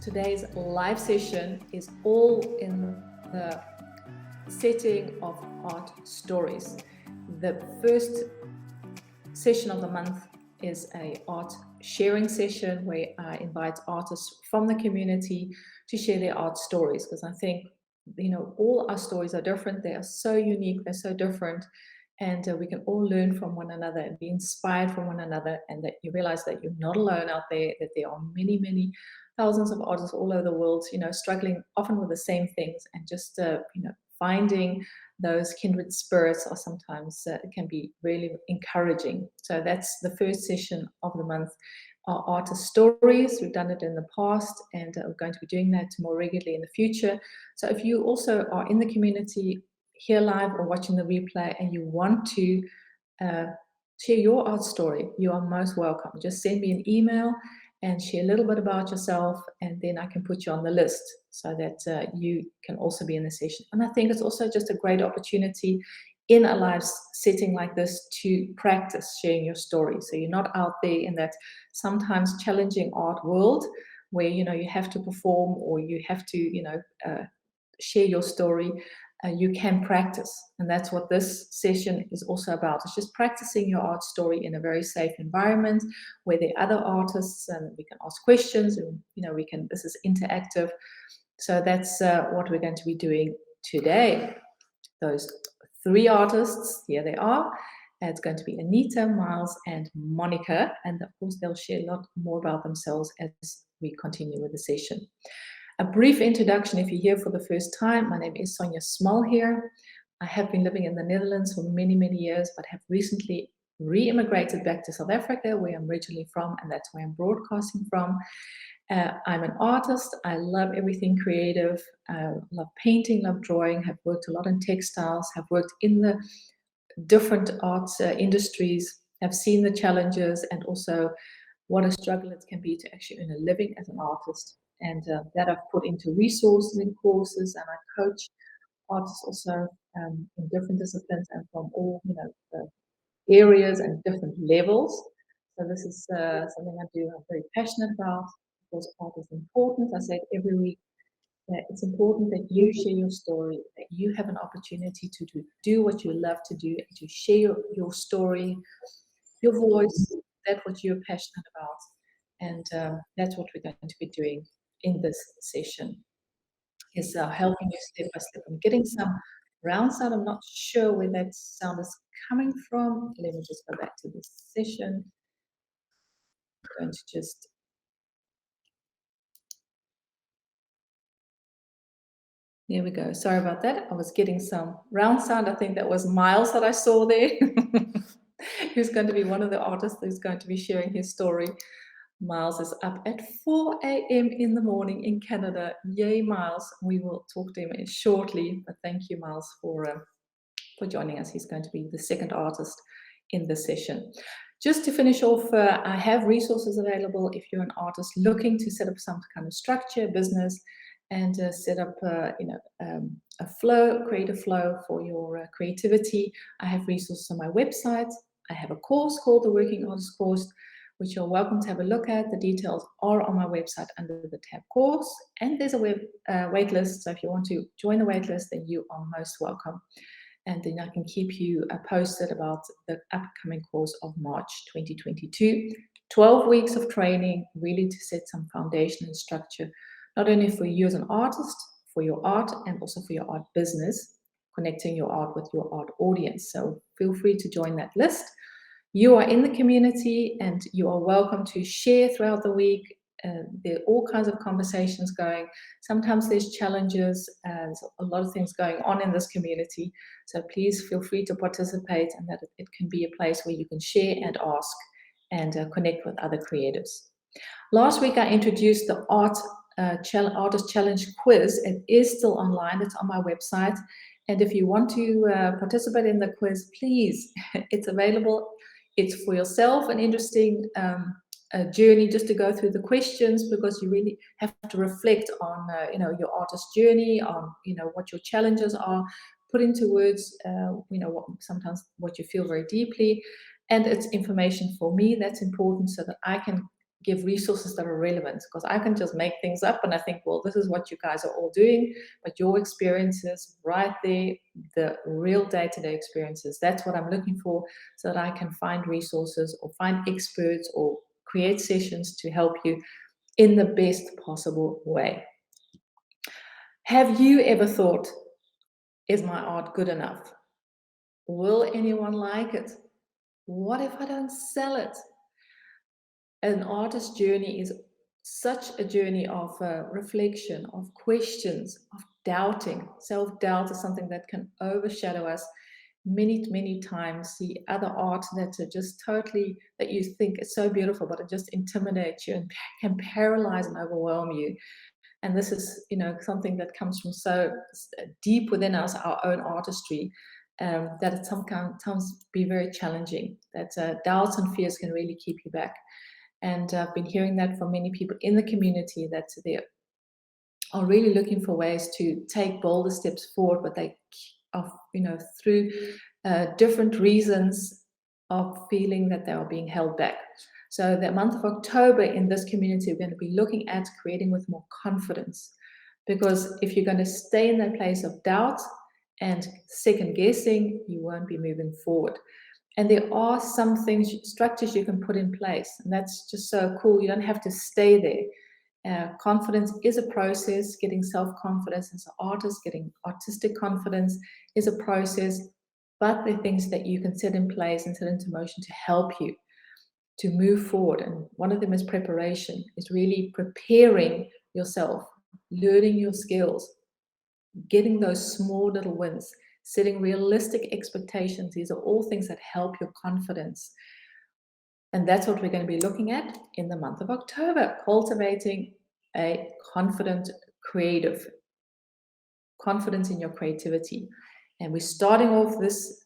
Today's live session is all in the setting of art stories. The first session of the month is a art sharing session where I invite artists from the community to share their art stories, because I think all our stories are different. They are so unique, they're so different, and we can all learn from one another and be inspired from one another, and that you realize that you're not alone out there, that there are many thousands of artists all over the world, struggling often with the same things, and just finding those kindred spirits are sometimes it can be really encouraging. So that's the first session of the month, our artist stories. We've done it in the past, and we're going to be doing that more regularly in the future. So if you also are in the community here live or watching the replay and you want to share your art story, you are most welcome. Just send me an email and share a little bit about yourself, and then I can put you on the list so that you can also be in the session. And I think it's also just a great opportunity in a live setting like this to practice sharing your story. So you're not out there in that sometimes challenging art world where you have to perform, or you have to share your story. You can practice, and that's what this session is also about. It's just practicing your art story in a very safe environment where there are other artists, and we can ask questions, and this is interactive. So that's what we're going to be doing today. Those three artists, here they are. It's going to be Anita, Miles, and Monica, and of course they'll share a lot more about themselves as we continue with the session. A brief introduction if you're here for the first time. My name is Sonja Small here. I have been living in the Netherlands for many years, but have recently re-immigrated back to South Africa, where I'm originally from, and that's where I'm broadcasting from. I'm an artist. I love everything creative. Love painting, love drawing, have worked a lot in textiles, have worked in the different arts industries, have seen the challenges and also what a struggle it can be to actually earn a living as an artist. And that I've put into resources and courses, and I coach artists also in different disciplines and from all areas and different levels. So this is something I do. I'm very passionate about. Of course, art is important. I say it every week. It's important that you share your story, that you have an opportunity to do what you love to do, and to share your story, your voice, that's what you're passionate about. And that's what we're going to be doing in this session, is helping you step by step. I'm getting some round sound. I'm not sure where that sound is coming from. Let me just go back to this session. I'm going to just There we go. Sorry about that. I was getting some round sound. I think that was Miles that I saw there. Who's going to be one of the artists who's going to be sharing his story. Miles is up at 4 a.m. in the morning in Canada. Yay, Miles. We will talk to him shortly. But thank you, Miles, for joining us. He's going to be the second artist in this session. Just to finish off, I have resources available if you're an artist looking to set up some kind of structure, business, and set up a flow, create a flow for your creativity. I have resources on my website. I have a course called the Working Artist Course, which you're welcome to have a look at. The details are on my website under the tab course, and there's a wait list. So if you want to join the wait list, then you are most welcome. And then I can keep you posted about the upcoming course of March 2022. 12 weeks of training, really to set some foundation and structure, not only for you as an artist, for your art, and also for your art business, connecting your art with your art audience. So feel free to join that list. You are in the community, and you are welcome to share throughout the week. There are all kinds of conversations going. Sometimes there's challenges and a lot of things going on in this community. So please feel free to participate, and that it can be a place where you can share and ask and connect with other creatives. Last week I introduced the Artist Challenge quiz. It is still online. It's on my website. And if you want to participate in the quiz, please, it's available. It's for yourself, an interesting journey just to go through the questions, because you really have to reflect on your artist journey, on what your challenges are, put into words sometimes what you feel very deeply. And it's information for me that's important, so that I can give resources that are relevant, because I can just make things up and I think, well, this is what you guys are all doing, but your experiences right there, the real day-to-day experiences, that's what I'm looking for, so that I can find resources or find experts or create sessions to help you in the best possible way. Have you ever thought, is my art good enough? Will anyone like it? What if I don't sell it? An artist's journey is such a journey of reflection, of questions, of doubting. Self-doubt is something that can overshadow us many, many times. The other art that are just totally, that you think is so beautiful, but it just intimidates you and can paralyze and overwhelm you. And this is, something that comes from so deep within us, our own artistry, that it sometimes be very challenging. That doubts and fears can really keep you back. And I've been hearing that from many people in the community, that they are really looking for ways to take bolder steps forward, but they are, through different reasons of feeling that they are being held back. So the month of October in this community, we're going to be looking at creating with more confidence. Because if you're going to stay in that place of doubt and second guessing, you won't be moving forward. And there are some things, structures you can put in place. And that's just so cool. You don't have to stay there. Confidence is a process. Getting self-confidence as an artist, getting artistic confidence is a process. But there are things that you can set in place and set into motion to help you to move forward. And one of them is preparation, is really preparing yourself, learning your skills, getting those small little wins, setting realistic expectations. These are all things that help your confidence. And that's what we're going to be looking at in the month of October, cultivating a confident creative, confidence in your creativity. And we're starting off this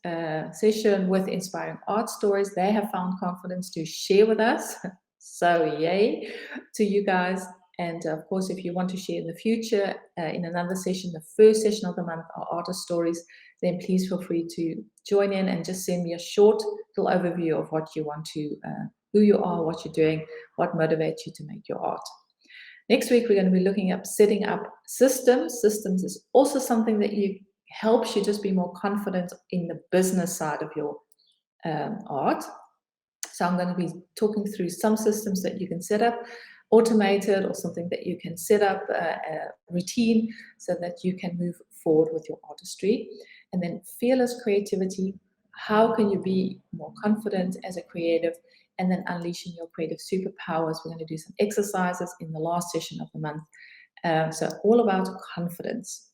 session with inspiring art stories. They have found confidence to share with us. So yay to you guys. And of course, if you want to share in the future, in another session, the first session of the month, are artist stories, then please feel free to join in and just send me a short little overview of what you want to, who you are, what you're doing, what motivates you to make your art. Next week, we're going to be looking at setting up systems. Systems is also something that helps you just be more confident in the business side of your art. So I'm going to be talking through some systems that you can set up, automated, or something that you can set up a routine so that you can move forward with your artistry. And then fearless creativity. How can you be more confident as a creative? And then unleashing your creative superpowers. We're going to do some exercises in the last session of the month. So all about confidence.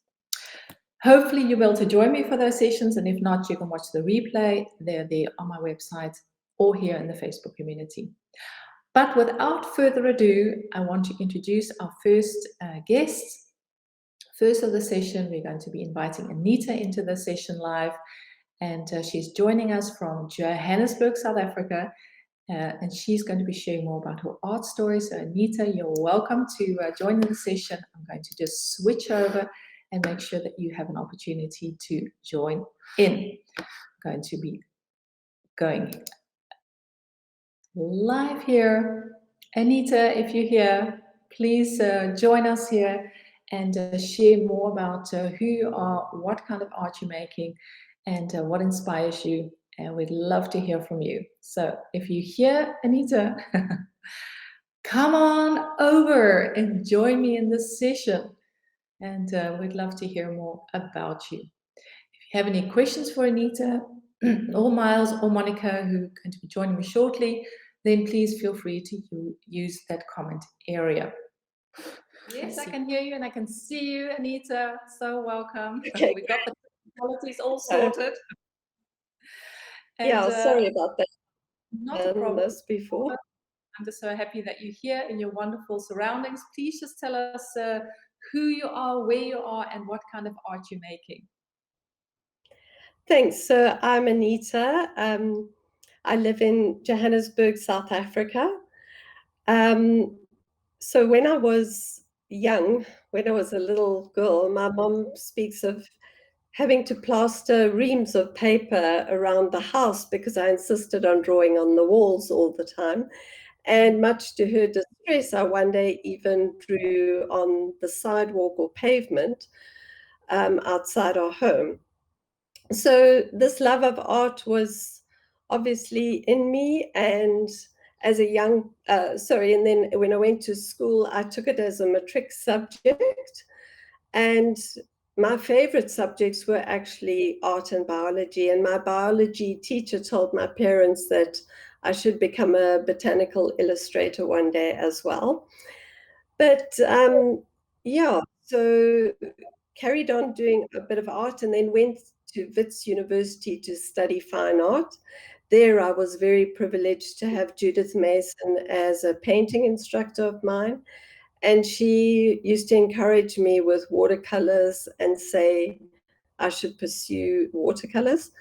Hopefully you'll be able to join me for those sessions, and if not, you can watch the replay. They're there on my website or here in the Facebook community. But without further ado, I want to introduce our first guest. First of the session, we're going to be inviting Anita into the session live, and she's joining us from Johannesburg, South Africa, and she's going to be sharing more about her art story. So Anita, you're welcome to join in the session. I'm going to just switch over and make sure that you have an opportunity to join in. I'm going to be going live here. Anita, if you're here, please join us here and share more about who you are, what kind of art you're making, and what inspires you. And we'd love to hear from you. So if you're here, Anita, come on over and join me in this session. And we'd love to hear more about you. If you have any questions for Anita, or Miles, or Monica, who are going to be joining me shortly, then please feel free to use that comment area. Yes, I can hear you and I can see you, Anita. So welcome. Okay. We got the qualities all sorted. And, yeah, sorry about that. Not a problem. This before. I'm just so happy that you're here in your wonderful surroundings. Please just tell us who you are, where you are, and what kind of art you're making. Thanks. So I'm Anita. I live in Johannesburg, South Africa. So when I was young, when I was a little girl, my mom speaks of having to plaster reams of paper around the house because I insisted on drawing on the walls all the time. And much to her distress, I one day even drew on the sidewalk or pavement outside our home. So this love of art was obviously in me, and as a young, and then when I went to school, I took it as a matric subject, and my favorite subjects were actually art and biology. And my biology teacher told my parents that I should become a botanical illustrator one day as well. But yeah, so carried on doing a bit of art and then went to Wits University to study fine art. There, I was very privileged to have Judith Mason as a painting instructor of mine. And she used to encourage me with watercolors and say I should pursue watercolors.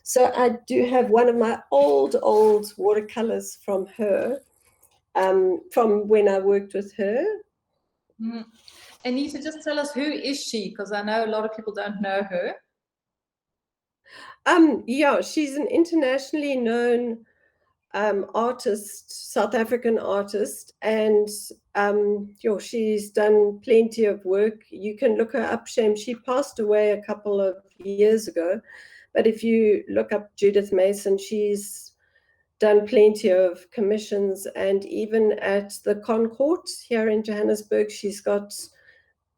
So I do have one of my old watercolors from her, from when I worked with her. Mm. Anita, just tell us, who is she? Because I know a lot of people don't know her. Yeah, she's an internationally known artist, South African artist, and she's done plenty of work. You can look her up, Shame. She passed away a couple of years ago, but if you look up Judith Mason, she's done plenty of commissions, and even at the Concourt here in Johannesburg, she's got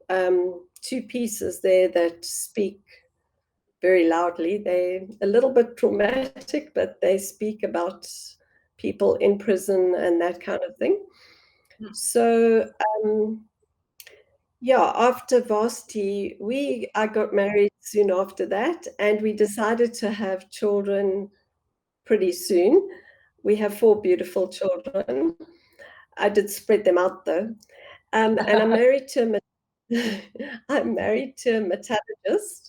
two pieces there that speak very loudly. They're a little bit traumatic, but they speak about people in prison and that kind of thing. So, yeah, after varsity, I got married soon after that, and we decided to have children pretty soon. We have 4 beautiful children. I did spread them out though. And I'm married to a metallurgist.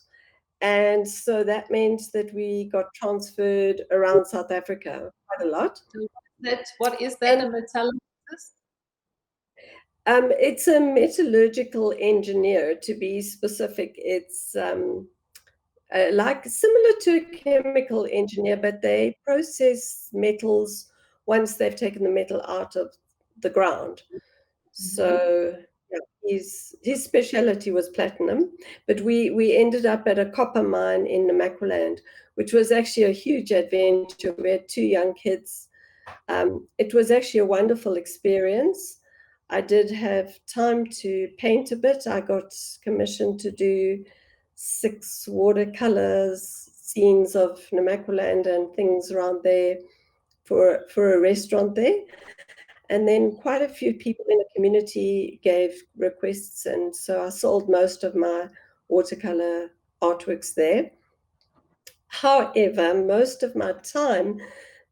And so that meant that we got transferred around South Africa quite a lot. What is that, And a metallurgist? it's a metallurgical engineer, to be specific. It's like similar to a chemical engineer, but they process metals once they've taken the metal out of the ground. So yeah, his specialty was platinum, but we ended up at a copper mine in Namaqualand, which was actually a huge adventure. We had 2 young kids. It was actually a wonderful experience. I did have time to paint a bit. I got commissioned to do 6 watercolors, scenes of Namaqualand and things around there for a restaurant there. And then quite a few people in the community gave requests, and so I sold most of my watercolor artworks there. However, most of my time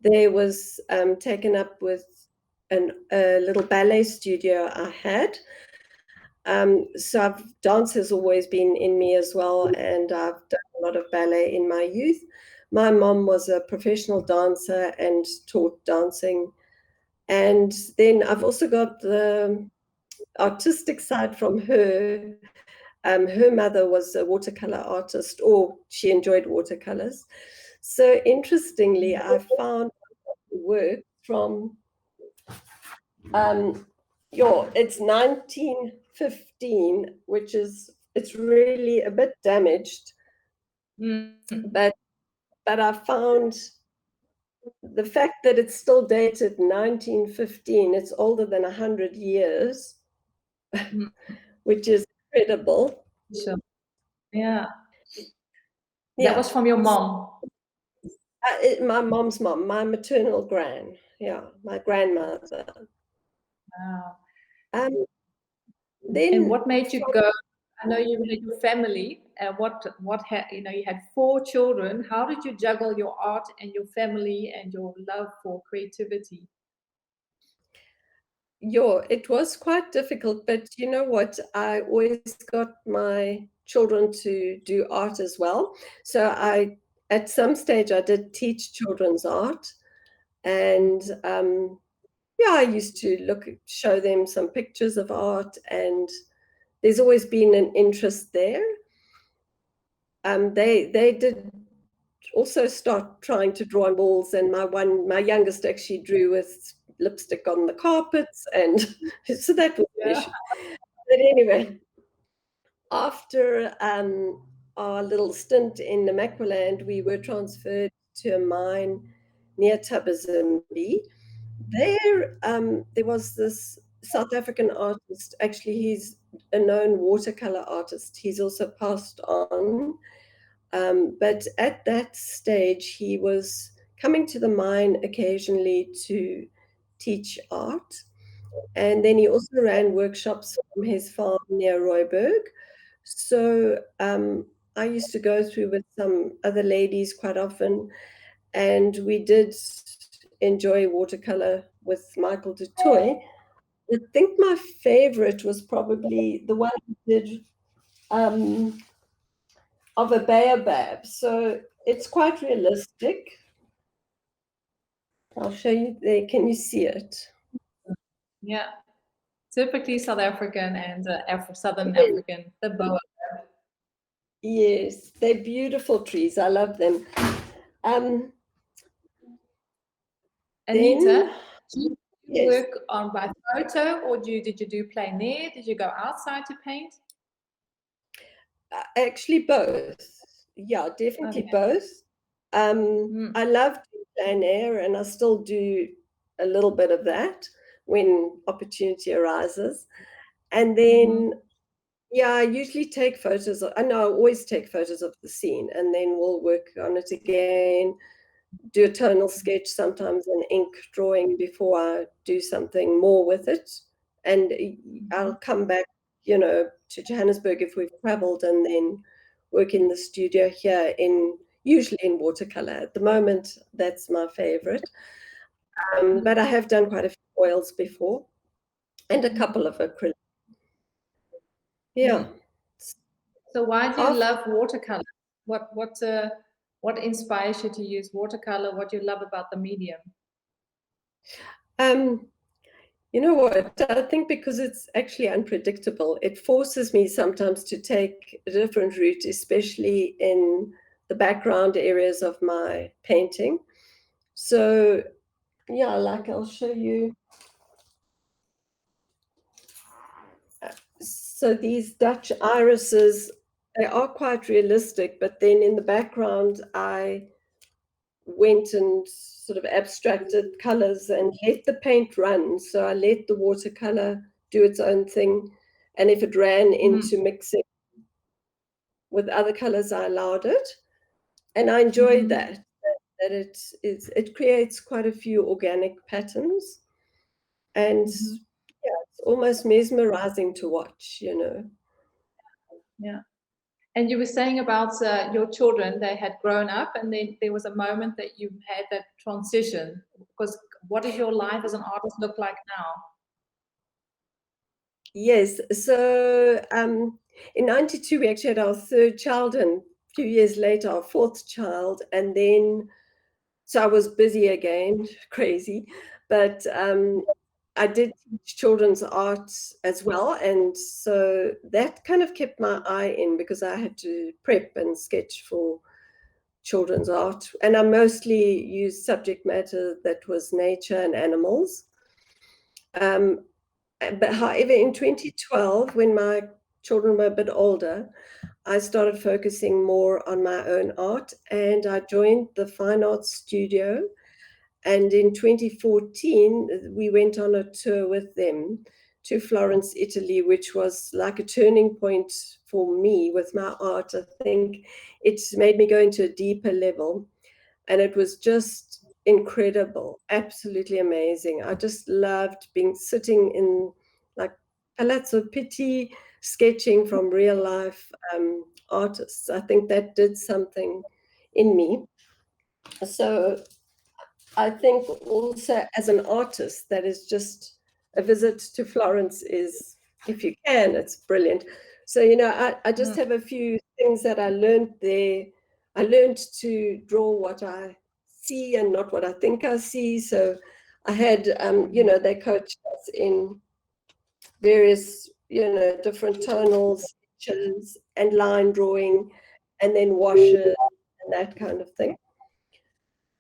there was taken up with a little ballet studio I had. So dance has always been in me as well, and I've done a lot of ballet in my youth. My mom was a professional dancer and taught dancing. And then I've also got the artistic side from her. Her mother was a watercolor artist, or she enjoyed watercolors. So interestingly, I found work from it's 1915, which is it's really a bit damaged, but I found the fact that it's still dated 1915. It's older than 100 years, which is incredible. Sure. Yeah. Yeah. That was from your mom. My mom's mom, my maternal my grandmother. Wow. Um, And then what made you go? I know you had your family. You had 4 children. How did you juggle your art and your family and your love for creativity? it was quite difficult, but you know what? I always got my children to do art as well. So at some stage, I did teach children's art, and yeah, I used to show them some pictures of art, and there's always been an interest there. They did also start trying to draw on walls, and my youngest actually drew with lipstick on the carpets, and so that was an Yeah. issue. But anyway, after our little stint in Namaqualand, we were transferred to a mine near Tabazimbi. There was this South African artist. Actually, he's a known watercolor artist. He's also passed on. But at that stage, he was coming to the mine occasionally to teach art. And then he also ran workshops from his farm near Rooiberg. So I used to go through with some other ladies quite often, and we did enjoy watercolor with Michael du Toit. I think my favorite was probably the one he did of a baobab. So it's quite realistic. I'll show you there. Can you see it? Yeah. Typically South African and Southern Yes, African, the boa. yes, they're beautiful trees. I love them. Um, Anita, then, do you yes, work on by photo, or did you do plein air? Did you go outside to paint? actually both. Yeah, definitely Okay. both. Mm. I love plein air, and I still do a little bit of that when opportunity arises. And then, Mm-hmm. yeah, I usually take photos. I know I always take photos of the scene, and then we'll work on it again, do a tonal sketch, sometimes an ink drawing before I do something more with it. And I'll come back, to Johannesburg if we've traveled, and then work in the studio here usually in watercolor. At the moment, that's my favorite. But I have done quite a few oils before and a couple of acrylic. Yeah. Mm. So why do you After, love watercolor? What inspires you to use watercolor? What do you love about the medium? um, you know what? I think because it's actually unpredictable, it forces me sometimes to take a different route, especially in the background areas of my painting. So, yeah, like I'll show you. So these Dutch irises, they are quite realistic, but then in the background, I went and sort of abstracted colors and let the paint run. So I let the watercolor do its own thing. And if it ran Mm-hmm. into mixing with other colors, I allowed it. And I enjoyed Mm-hmm. that it creates quite a few organic patterns. And Mm-hmm. yeah, it's almost mesmerizing to watch. Yeah. And you were saying about your children, they had grown up, and then there was a moment that you had that transition. Because what does your life as an artist look like now? Yes. So in 92, we actually had our third child, and a few years later, our fourth child. And then, so I was busy again, crazy. But I did teach children's art as well. And so that kind of kept my eye in because I had to prep and sketch for children's art. And I mostly used subject matter that was nature and animals. Um, but however, in 2012, when my children were a bit older, I started focusing more on my own art, and I joined the fine arts studio. And in 2014, we went on a tour with them to Florence, Italy, which was like a turning point for me with my art. I think it's made me go into a deeper level, and it was just incredible, absolutely amazing. I just loved being sitting in like Palazzo Pitti, sketching from real life artists. I think that did something in me. So I think also as an artist, that is just a visit to Florence is, if you can, it's brilliant. So, I just Mm. have a few things that I learned there. I learned to draw what I see and not what I think I see. So I had, they coached us in various, different tonals, sketches, and line drawing, and then washes and that kind of thing.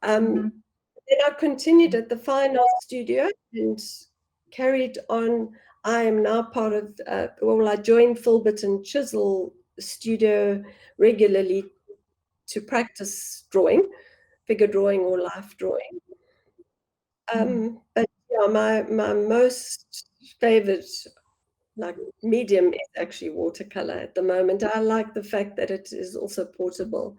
Um, Mm-hmm. then I continued at the fine art studio and carried on. I am now part of, I joined Filbert and Chisel studio regularly to practice drawing, figure drawing or life drawing. But yeah, my most favorite like medium is actually watercolor at the moment. I like the fact that it is also portable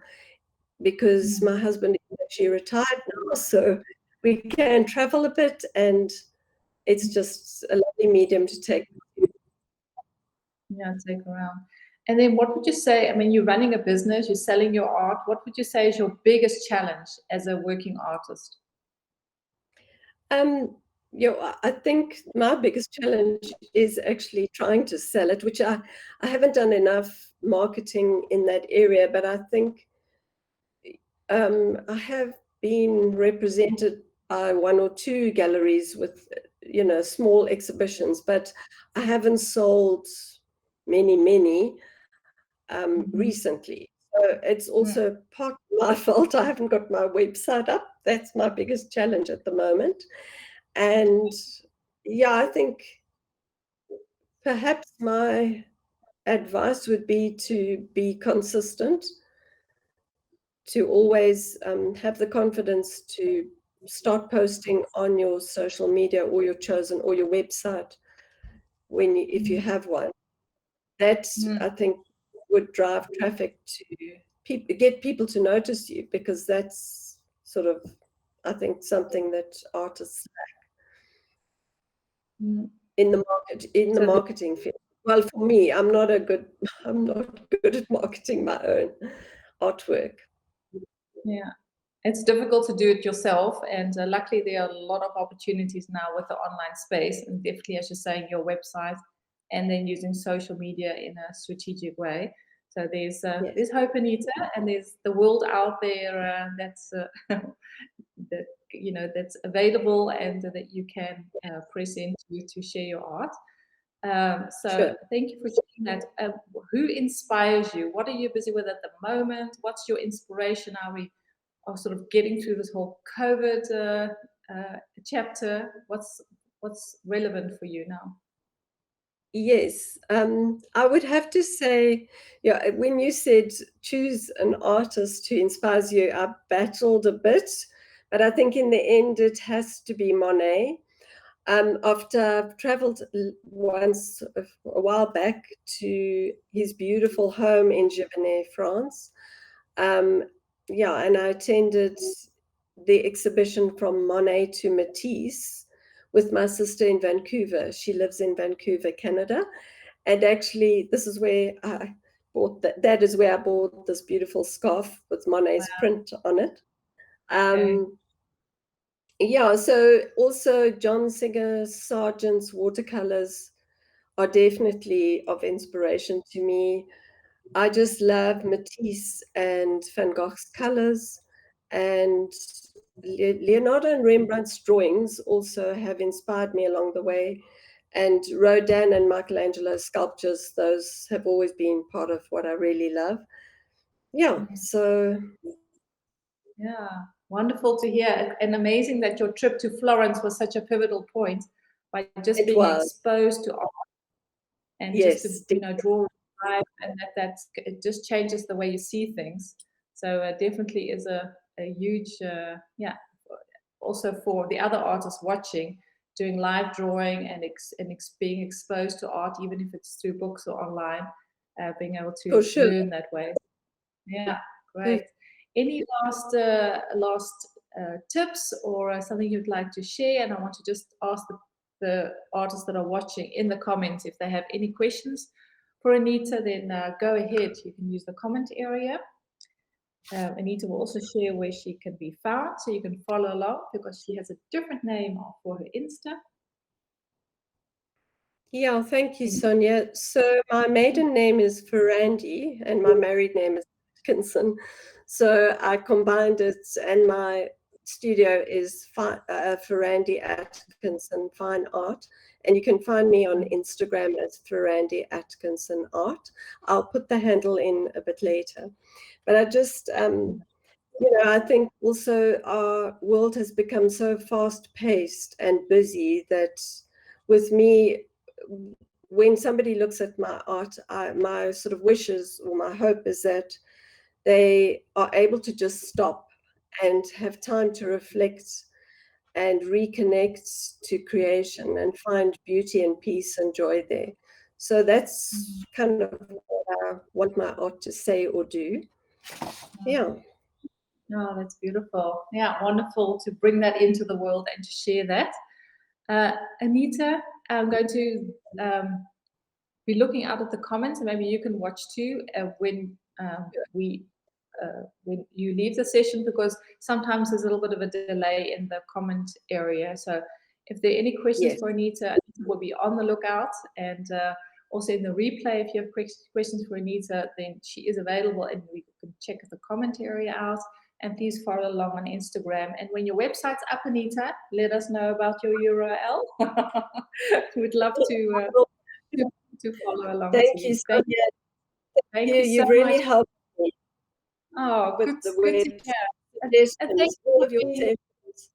because my husband is actually retired now, so we can travel a bit, and it's just a lovely medium to take. Yeah, take around. And then what would you say? I mean, you're running a business, you're selling your art. What would you say is your biggest challenge as a working artist? Um, I think my biggest challenge is actually trying to sell it, which I haven't done enough marketing in that area, but I think I have been represented by one or two galleries with, small exhibitions, but I haven't sold many recently. So it's Yeah. also part of my fault. I haven't got my website up. That's my biggest challenge at the moment. And yeah, I think perhaps my advice would be to be consistent, to always have the confidence to start posting on your social media or your chosen or your website if you have one. That I think would drive traffic to get people to notice you, because that's sort of, I think, something that artists Mm. in the So the, marketing field. Well, for me, I'm not good at marketing my own artwork. yeah, it's difficult to do it yourself, and luckily there are a lot of opportunities now with the online space, and definitely, as you're saying, your website, and then using social media in a strategic way. So Yes, there's hope, Anita, and there's the world out there that's that that's available and that you can press into to share your art. So sure. thank you for sharing that. Who inspires you? What are you busy with at the moment? What's your inspiration? Are sort of getting through this whole COVID chapter? What's relevant for you now? Yes, I would have to say, yeah, when you said choose an artist who inspires you, I battled a bit, but I think in the end it has to be Monet. After I've traveled once a while back to his beautiful home in Giverny, France. Um, yeah, and I attended the exhibition from Monet to Matisse with my sister in Vancouver. She lives in Vancouver, Canada. And actually, this is where I bought that. That is where I bought this beautiful scarf with Monet's print on it. Okay. Yeah, so also John Singer Sargent's watercolors are definitely of inspiration to me. I just love Matisse and Van Gogh's colors, and Leonardo and Rembrandt's drawings also have inspired me along the way. And Rodin and Michelangelo's sculptures, those have always been part of what I really love. Yeah, so Yeah, wonderful to hear. And amazing that your trip to Florence was such a pivotal point by just it being was, exposed to art and just to, yes, draw life, and it just changes the way you see things. So definitely is a huge, yeah, also for the other artists watching, doing live drawing and being exposed to art, even if it's through books or online, being able for to sure. learn that way. Yeah, great. Any last tips or something you'd like to share? And I want to just ask the artists that are watching in the comments if they have any questions for Anita. Then go ahead. You can use the comment area. Anita will also share where she can be found, so you can follow along because she has a different name for her Insta. Yeah, thank you, Sonia. So my maiden name is Ferrandi and my married name is Atkinson. So I combined it, and my studio is Ferrandi Atkinson Fine Art. And you can find me on Instagram as Ferrandi Atkinson Art. I'll put the handle in a bit later. But I just I think also our world has become so fast-paced and busy that with me, when somebody looks at my art, my sort of wishes or my hope is that they are able to just stop and have time to reflect and reconnect to creation and find beauty and peace and joy there. So that's kind of what I want my art to say or do. Yeah. Oh, that's beautiful. Yeah, wonderful to bring that into the world and to share that. Anita, I'm going to be looking out at the comments, and maybe you can watch too when you leave the session, because sometimes there's a little bit of a delay in the comment area. So if there are any questions Yes. for Anita, Anita will be on the lookout, and also in the replay, if you have questions for Anita, then she is available, and we can check the comment area out. And please follow along on Instagram. And when your website's up, Anita, let us know about your URL. We'd love to, to follow along Thank you, too. Thank Sonia. thank you so You've much. really helped me Oh, with good, the good to web hear. And thank suggestions, you all for of your being, sessions.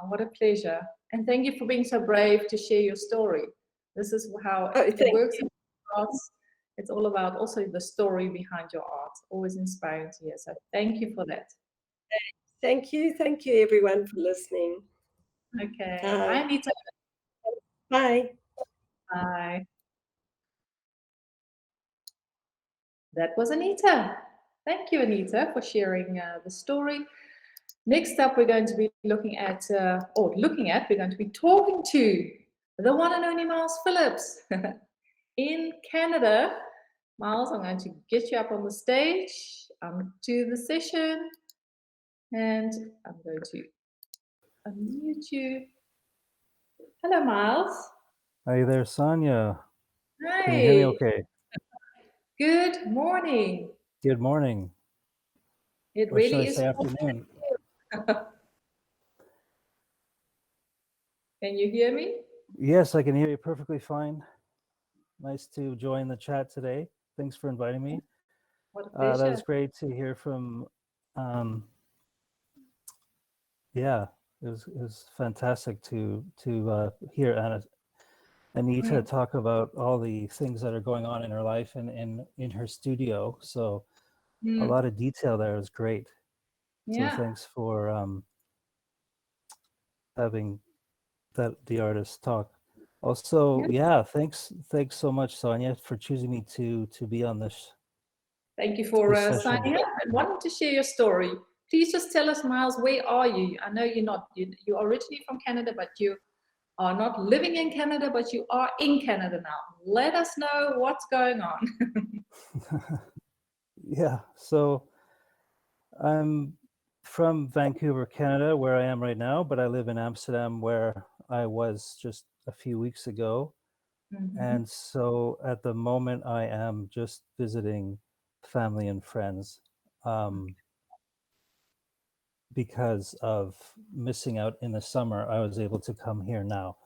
what a pleasure. And thank you for being so brave to share your story. This is how Oh, it thank works you. in arts. It's all about also the story behind your art. Always inspiring to hear. So thank you for that. Thank you. Thank you, everyone, for listening. Okay. Bye, Bye. Anita. Bye. Bye. That was Anita. Thank you, Anita, for sharing the story. Next up, we're going to be we're going to be talking to the one and only Miles Phillips in Canada. Miles, I'm going to get you up on the stage to the session, and I'm going to unmute you. Hello, Miles. Hi there, Sonia. Can you hear me Hi. okay? Good morning. Good morning. It Or should I really is. say afternoon? Can you hear me? Yes, I can hear you perfectly fine. Nice to join the chat today. Thanks for inviting me. What a That pleasure. was great to hear from, yeah, it was fantastic to hear Anita talk about all the things that are going on in her life and in her studio. So a lot of detail there is great. So Yeah. thanks for having the artist talk. Also, yeah, thanks so much, Sonia, for choosing me to be on this Thank you for session. signing up and wanting to share your story. Please just tell us, Miles, where are you? I know you're originally from Canada, but you are not living in Canada, but you are in Canada now. Let us know what's going on. Yeah, so I'm from Vancouver, Canada, where I am right now, but I live in Amsterdam, where I was just a few weeks ago. And so at the moment, I am just visiting family and friends. Because of missing out in the summer, I was able to come here now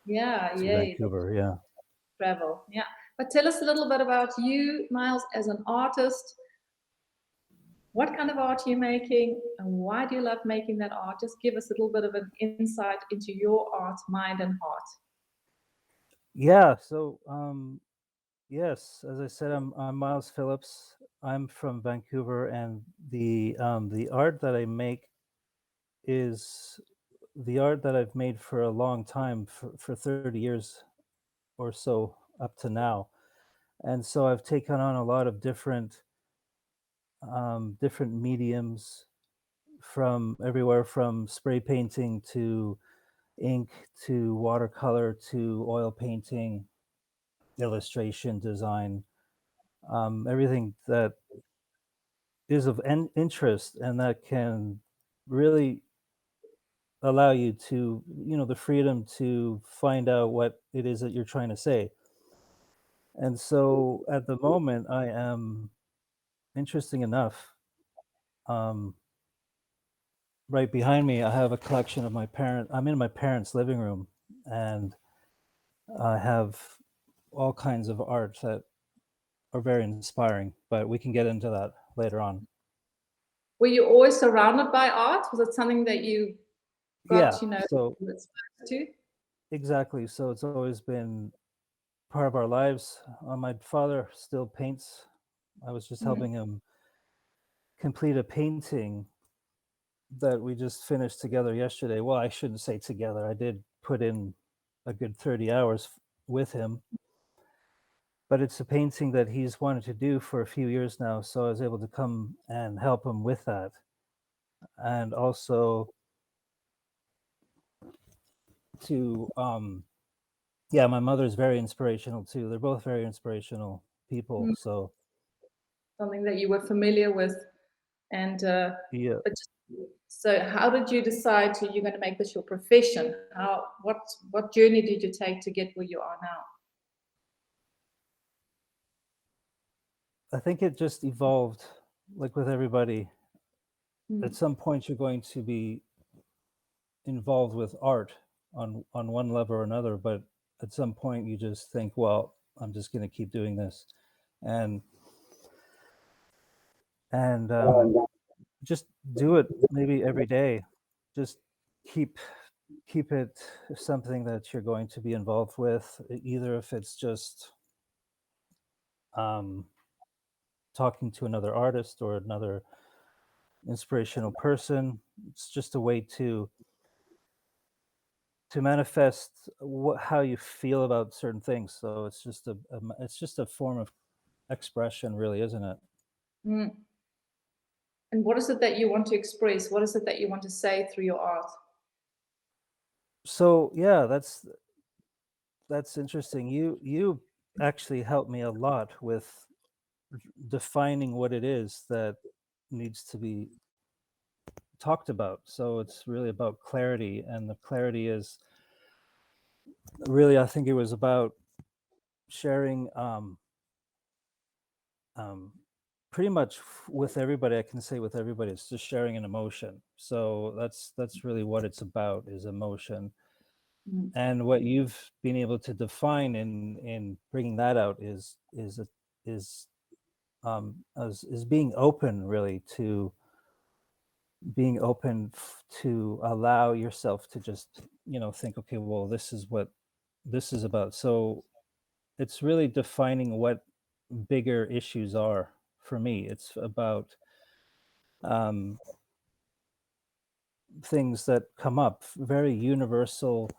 Yeah, to yay, Vancouver. Yeah. travel. Yeah. But tell us a little bit about you, Miles, as an artist. What kind of art are you making, and why do you love making that art? Just give us a little bit of an insight into your art, mind, and heart. Yeah. So, yes, as I said, I'm Miles Phillips. I'm from Vancouver, and the art that I make is the art that I've made for a long time, for 30 years or so up to now. And so I've taken on a lot of different mediums, from everywhere from spray painting to ink to watercolor to oil painting, illustration, design, everything that is of interest and that can really allow you to, the freedom to find out what it is that you're trying to say. And so at the moment, I am, interesting enough, um, right behind me, I have a collection of I'm in my parents' living room, and I have all kinds of art that are very inspiring, but we can get into that later on. Were you always surrounded by art? Was it something that you got, so exposed to? exactly, so it's always been part of our lives. My father still paints. I was just helping him complete a painting that we just finished together yesterday. Well, I shouldn't say together. I did put in a good 30 hours with him, but it's a painting that he's wanted to do for a few years now. So I was able to come and help him with that. And also to, yeah, my mother's very inspirational too. They're both very inspirational people. So Something that you were familiar with, and yeah, but so how did you decide you're going to make this your profession? What journey did you take to get where you are now? I think it just evolved like with everybody. At Mm. some point, you're going to be involved with art on one level or another, but at some point you just think, well, I'm just going to keep doing this, and just do it maybe every day. Just keep it something that you're going to be involved with, either if it's just talking to another artist or another inspirational person. It's just a way to manifest how you feel about certain things. So it's just it's just a form of expression, really, isn't it? Mm. And what is it that you want to express? What is it that you want to say through your art? So yeah, that's interesting. You actually helped me a lot with defining what it is that needs to be talked about. So it's really about clarity, and the clarity is really, I think it was about sharing um, pretty much with everybody. I can say with everybody, it's just sharing an emotion. So that's really what it's about, is emotion. Mm. And what you've been able to define in bringing that out is is being open, really, to being open to allow yourself to just think, okay, well, this is what this is about. So it's really defining what bigger issues are. For me, it's about um, things that come up, very universal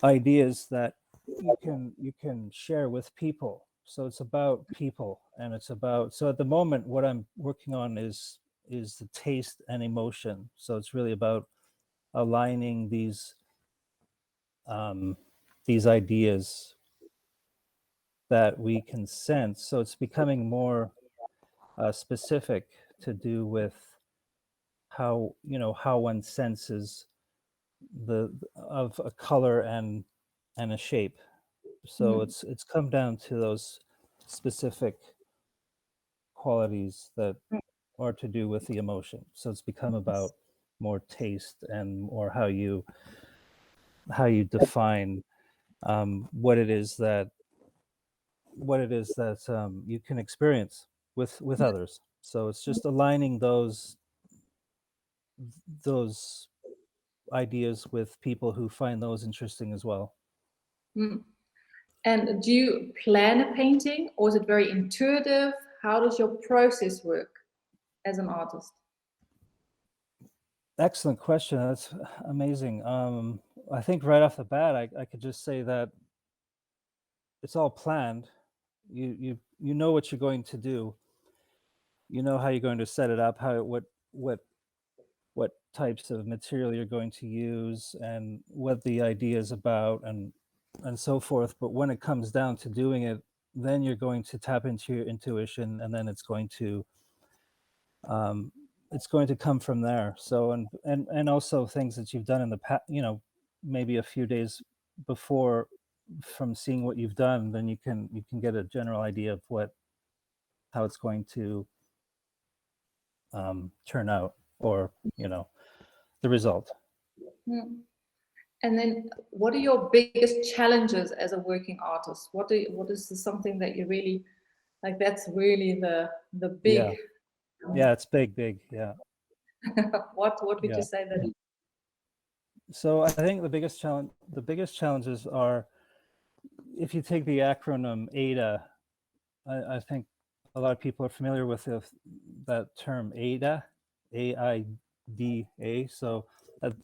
ideas that you can share with people. So it's about people, and it's about, so at the moment what I'm working on is the taste and emotion. So it's really about aligning um, these ideas that we can sense. So it's becoming more specific, to do with how one senses the of a color and a shape. So Mm. it's come down to those specific qualities that are to do with the emotion. So it's become about more taste and or how you define what it is that you can experience with others. So it's just aligning those ideas with people who find those interesting as well. Mm. And do you plan a painting, or is it very intuitive? How does your process work as an artist? Excellent question. That's amazing. I think right off the bat, I could just say that it's all planned. You know what you're going to do. You know how you're going to set it up. What what types of material you're going to use, and what the idea is about, and so forth. But when it comes down to doing it, then you're going to tap into your intuition, and then um, it's going to come from there. So and also things that you've done in the past, maybe a few days before, from seeing what you've done, then you can get a general idea of how it's going to turn out, or the result. Mm. And then, what are your biggest challenges as a working artist? What is something that you really like? That's really the big Yeah. Yeah, it's big. Yeah. What would you Yeah. say that is? So I think the biggest challenges are, if you take the acronym AIDA, I think a lot of people are familiar with that term AIDA, AIDA. So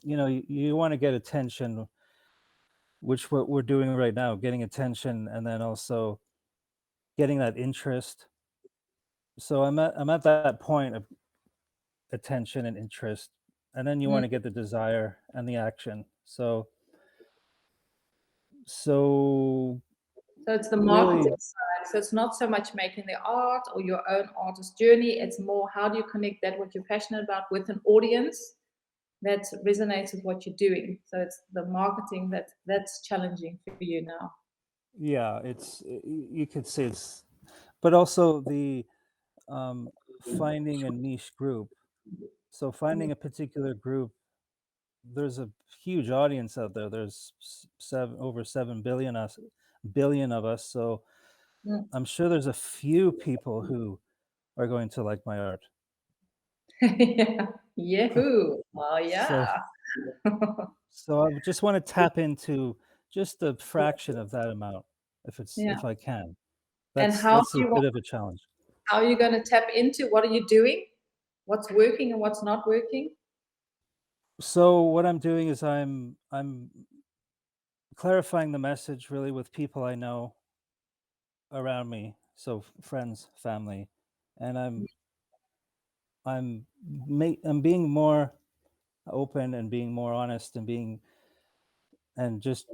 you want to get attention, which what we're doing right now, getting attention, and then also getting that interest. So I'm at that point of attention and interest, and then you want to get the desire and the action. So So it's the marketing really, side. So it's not so much making the art or your own artist journey. It's more how do you connect that what you're passionate about with an audience that resonates with what you're doing. So it's the marketing that's challenging for you now. yeah, you could say it's, but also the finding a niche group. So finding a particular group, there's a huge audience out there. There's over 7 billion of us. So Mm. I'm sure there's a few people who are going to like my art. Yeah. Yahoo! Oh So yeah. so I just want to tap into just a fraction of that amount, Yeah. if I can. And That's a bit of a challenge. how are you going to tap into what are you doing? What's working and what's not working? So what I'm doing is I'm clarifying the message really with people I know around me, so friends, family, and I'm being more open and being more honest and just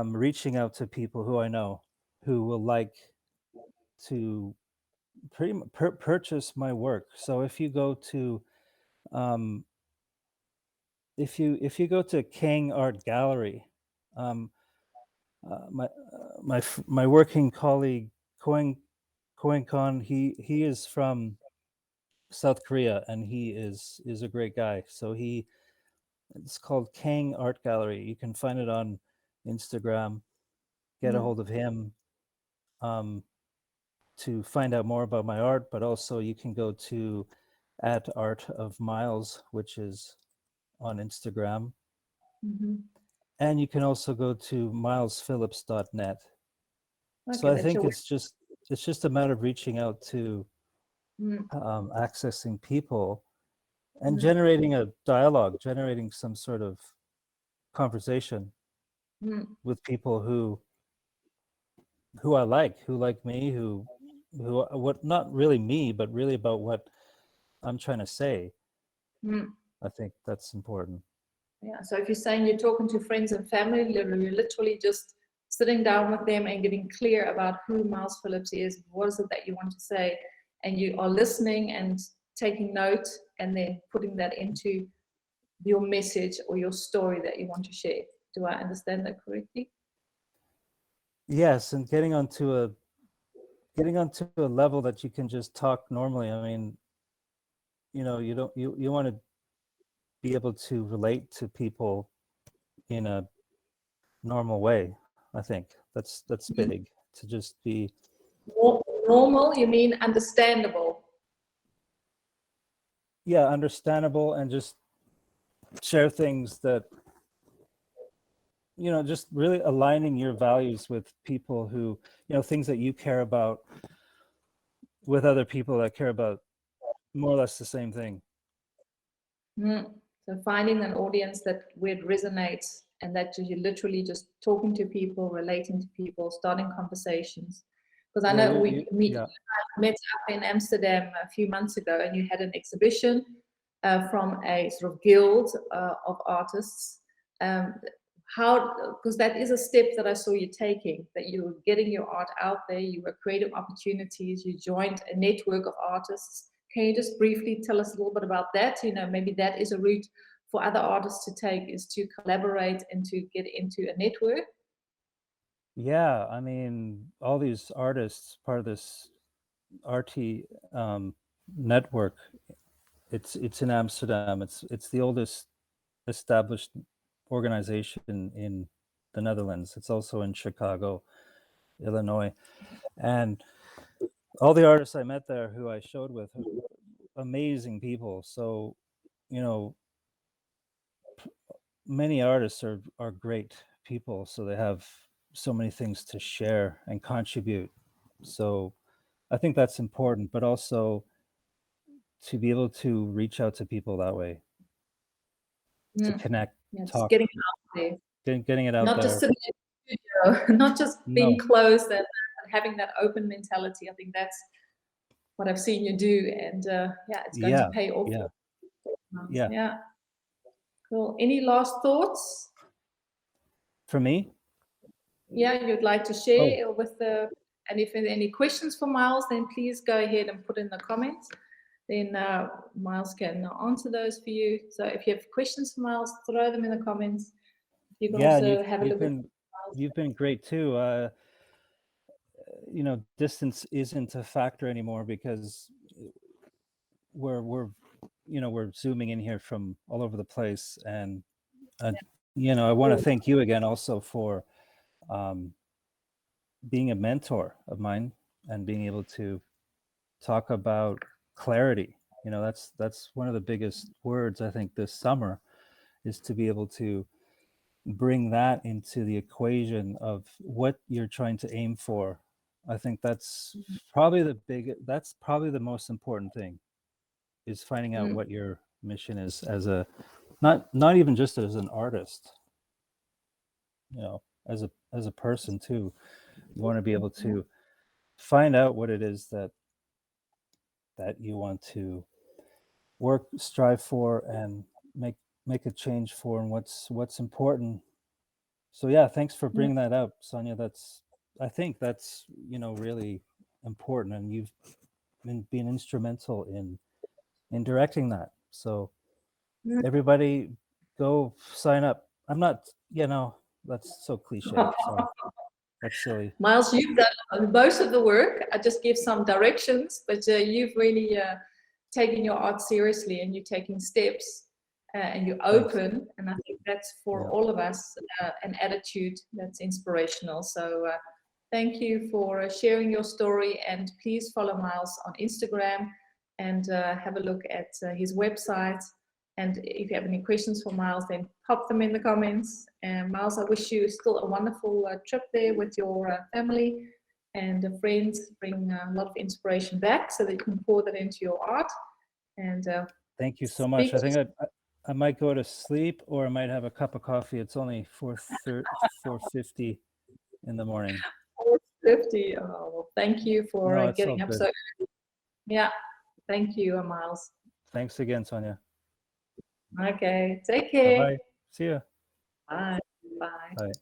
reaching out to people who I know who will like to purchase my work. So if you go to um, if you go to King Art Gallery, um, my working colleague Koen Kon, he is from South Korea, and he is a great guy. So it's called Kang Art Gallery. You can find it on Instagram. Get a Mm, hold of him um, to find out more about my art, but also you can go to at Art of Miles, which is on Instagram, mhm. and you can also go to milesphillips.net. So Okay, I that's think your. it's just a matter of reaching out to Mm, accessing people and mm, generating a dialogue, generating some sort of conversation mm, with people who I like, who like me, who what not really me, but really about what I'm trying to say. mm. I think that's important. Yeah. So if you're saying you're talking to friends and family, you're literally just sitting down with them and getting clear about who Miles Phillips is, what is it that you want to say, and you are listening and taking note and then putting that into your message or your story that you want to share. Do I understand that correctly? Yes, and getting onto a level that you can just talk normally. I mean, you don't you want to be able to relate to people in a normal way. I think that's big, to just be, Normal, you mean understandable? yeah, understandable, and just share things that, just really aligning your values with people who, things that you care about, with other people that care about more or less the same thing. Mm. So finding an audience that where it resonates and that you're literally just talking to people, relating to people, starting conversations. Because I Yeah, know yeah. met up in Amsterdam a few months ago, and you had an exhibition from a sort of guild of artists. Um, how, because that is a step that I saw you taking, that you were getting your art out there, you were creating opportunities, you joined a network of artists. Can you just briefly tell us a little bit about that? Maybe that is a route for other artists to take, is to collaborate and to get into a network. Yeah, I mean, all these artists, part of this RT network, it's in Amsterdam. It's the oldest established organization in the Netherlands. It's also in Chicago, Illinois. And all the artists I met there who I showed with amazing people. So, you know, many artists are great people, so they have so many things to share and contribute. So I think that's important, but also to be able to reach out to people that way, to connect, Yeah, just talk, getting it out there. getting it out Not just there. sitting in the studio, not just being No, closed and having that open mentality. I think that's what I've seen you do, and yeah, it's going to yeah, pay off. yeah, yeah. Yeah, cool. Any last thoughts? For me, Yeah, you'd like to oh, share with the, and if there are any questions for Miles, then please go ahead and put in the comments. Then Miles can answer those for you. So if you have questions for Miles, throw them in the comments. You can yeah, and also have a look at you've been great too. You know, distance isn't a factor anymore because we're you know, we're zooming in here from all over the place, and you know, I want to thank you again also for um, being a mentor of mine and being able to talk about clarity. You know, that's one of the biggest words I think this summer, is to be able to bring that into the equation of what you're trying to aim for. I think that's probably the most important thing, is finding out what your mission is as a, not even just as an artist, you know, as a person too. You want to be able to find out what it is that you want to work, strive for, and make a change for, and what's important. So yeah, thanks for bringing that up, Sonia. I think that's, you know, really important, and you've been instrumental in directing that. So everybody, go sign up. I'm not, you know, that's so cliche. Sorry, that's silly. Miles, you've done most of the work. I just give some directions, but you've really taken your art seriously, and you're taking steps, and you're Thanks. open. And I think that's for Yeah. all of us an attitude that's inspirational. So thank you for sharing your story, and please follow Miles on Instagram and have a look at his website. And if you have any questions for Miles, then pop them in the comments. And Miles, I wish you still a wonderful trip there with your family and friends. Bring a lot of inspiration back so that you can pour that into your art. And Thank you so much. I think I might go to sleep, or I might have a cup of coffee. It's only 4:50 in the morning. 4:50. Oh, well, thank you No, for it's all getting up good. so early. Yeah, thank you, Miles. Thanks again, Sonia. Okay, take Bye care. bye. See ya. Bye. Bye. Bye.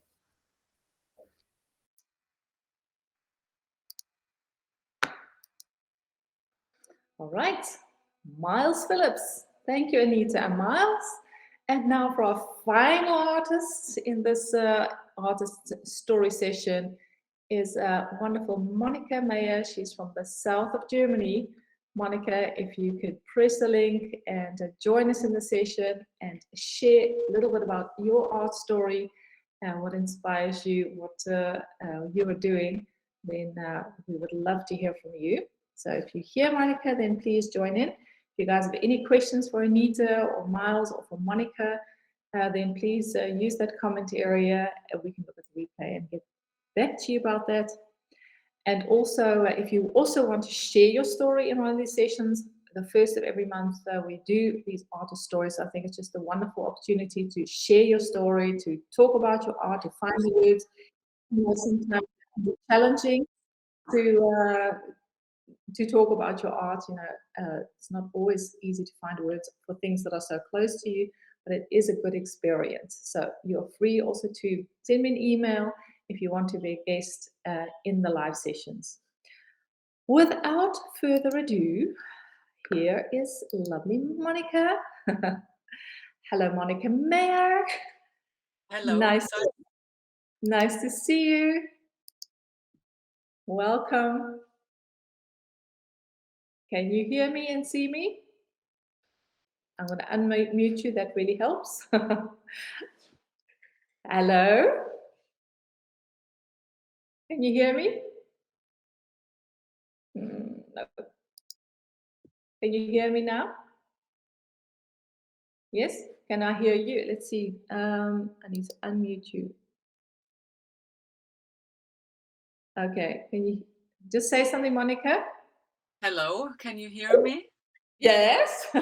All right, Miles Phillips. Thank you, Anita and Miles. And now for our final artist in this artist story session is wonderful Monica Meyer. She's from the south of Germany. Monica, if you could press the link and join us in the session and share a little bit about your art story and what inspires you, what you are doing, then we would love to hear from you. So if you hear Monica, then please join in. If you guys have any questions for Anita or Miles or for Monica, then please use that comment area and we can look at the replay and get back to you about that. And also, if you also want to share your story in one of these sessions, the first of every month, we do these artist stories. I think it's just a wonderful opportunity to share your story, to talk about your art, to find the words. You know, sometimes it's challenging to talk about your art. You know, it's not always easy to find words for things that are so close to you, but it is a good experience. So you're free also to send me an email if you want to be a guest in the live sessions. Without further ado, here is lovely Monica. Hello, Monica Mayer. Hello. Nice to see you. Welcome. Can you hear me and see me? I'm going to unmute you. That really helps. Hello? Can you hear me? No. Can you hear me now? Yes? Can I hear you? Let's see. I need to unmute you. Okay. Can you just say something, Monica? Hello, can you hear me? Yes. Yeah,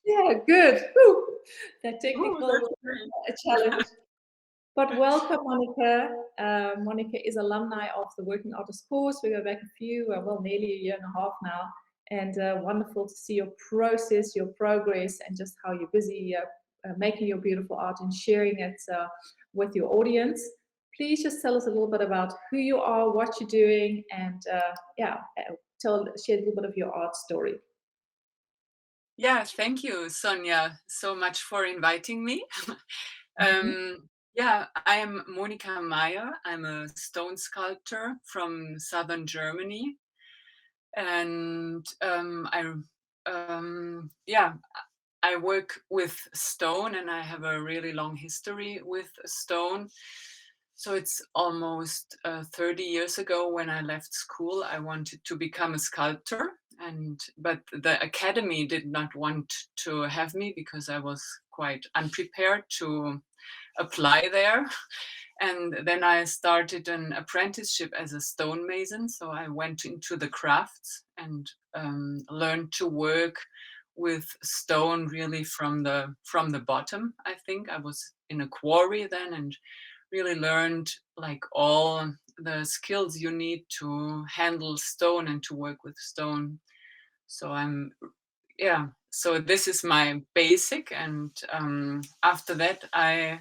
yeah, good. Whew. That Oh, technical that's was great. a challenge. But welcome, Monica. Monica is alumni of the Working Artist course. We go back a few, well, nearly a year and a half now. And wonderful to see your process, your progress, and just how you're busy making your beautiful art and sharing it with your audience. Please just tell us a little bit about who you are, what you're doing, and share a little bit of your art story. Yeah, thank you, Sonia, so much for inviting me. Yeah, I am Monika Meyer. I'm a stone sculptor from southern Germany. And yeah, I work with stone and I have a really long history with stone. So it's almost 30 years ago when I left school, I wanted to become a sculptor. But the academy did not want to have me because I was quite unprepared to apply there. And then I started an apprenticeship as a stonemason. So I went into the crafts and learned to work with stone really from the bottom. I think I was in a quarry then and really learned like all the skills you need to handle stone and to work with stone. So so this is my basic. And after that I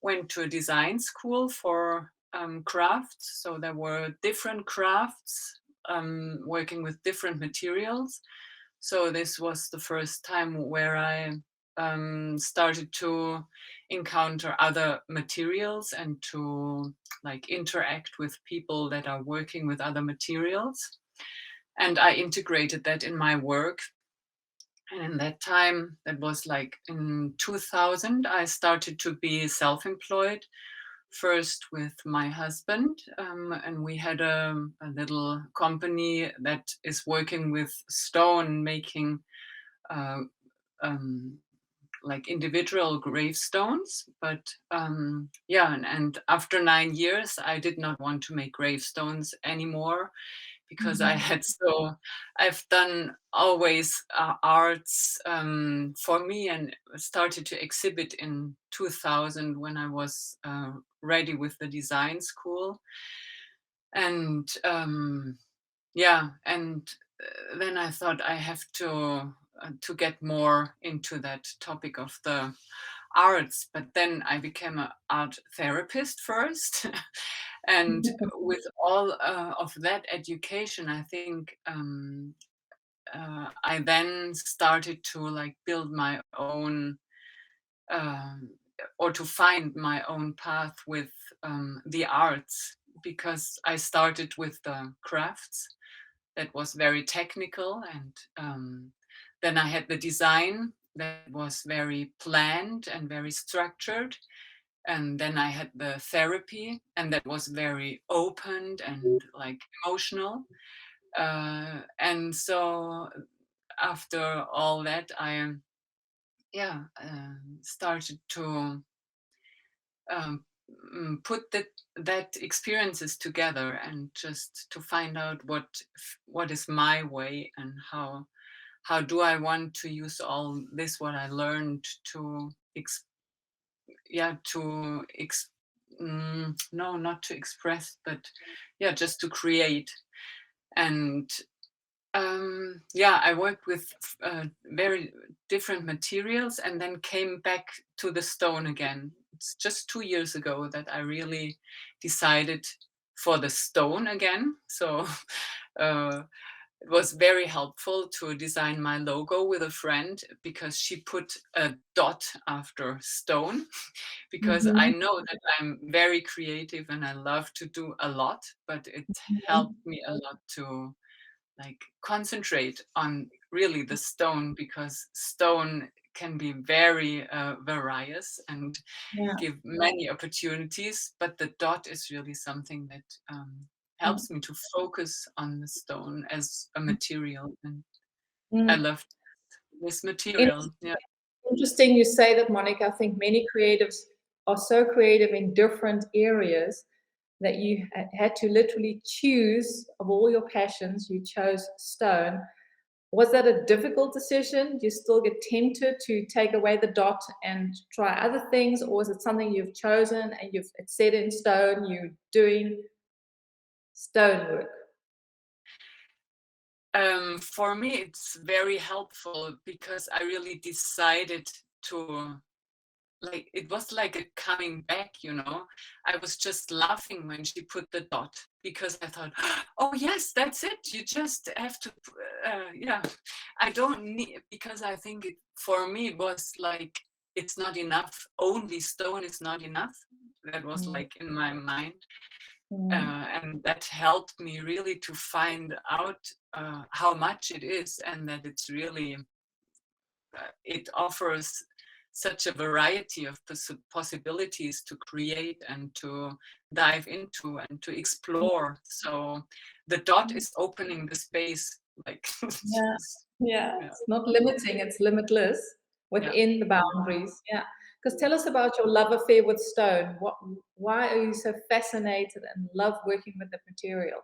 went to a design school for crafts. So there were different crafts working with different materials. So this was the first time where I started to encounter other materials and to like interact with people that are working with other materials. And I integrated that in my work. And in that time, that was like in 2000, I started to be self-employed, first with my husband, and we had a little company that is working with stone, making uh, um, like individual gravestones. But and after 9 years, I did not want to make gravestones anymore because I've done always arts for me, and started to exhibit in 2000 when I was ready with the design school. And then I thought I have to get more into that topic of the arts. But then I became an art therapist first. And with all of that education, I think I then started to like build my own um, or to find my own path with the arts, because I started with the crafts that was very technical, and then I had the design that was very planned and very structured, and then I had the therapy, and that was very open and like emotional. And so after all that, I started to um, put that experiences together and just to find out what is my way, and how do I want to use all this what I learned to no, not to express, but just to create. And I worked with very different materials, and then came back to the stone again. It's just 2 years ago that I really decided for the stone again. So uh, it was very helpful to design my logo with a friend, because she put a dot after stone, because I know that I'm very creative and I love to do a lot, but it helped me a lot to like concentrate on really the stone, because stone can be very various and Yeah. give many opportunities, but the dot is really something that helps me to focus on the stone as a material, and I Mm. love this In- material. Yeah. Interesting you say that, Monica. I think many creatives are so creative in different areas that you had to literally choose of all your passions, you chose stone. Was that a difficult decision? Do you still get tempted to take away the dot and try other things, or is it something you've chosen and it's set in stone, you're doing stonework? For me, it's very helpful because I really decided to, like, it was like a coming back, you know. I was just laughing when she put the dot because I thought, oh yes, that's it. You just have to, yeah. I don't need, because I think for me it was like, it's not enough. Only stone is not enough. That was like in my mind. And that helped me really to find out how much it is, and that it's really, it offers such a variety of possibilities to create and to dive into and to explore. So the dot is opening the space, like, Yeah, yeah. yeah, It's not limiting, it's limitless yeah. within the boundaries. Yeah. Because tell us about your love affair with stone. Why are you so fascinated and love working with the material?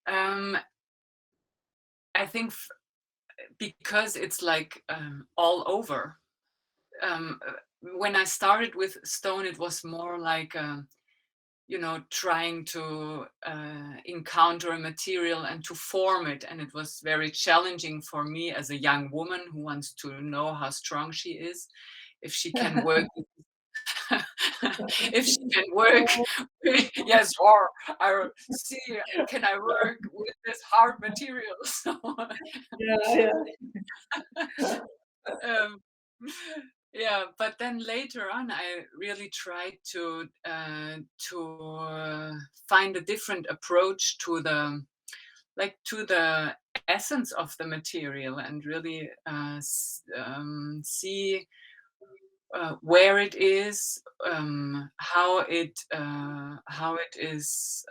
Um, I think because it's like all over. When I started with stone, it was more like, you know, trying to encounter a material and to form it. And it was very challenging for me as a young woman who wants to know how strong she is, if she can work. If she can work, yes, or I see, can I work with this hard material? So, Yeah, um, yeah, but then later on, I really tried to find a different approach to the, like, to the essence of the material, and really see where it is, how it is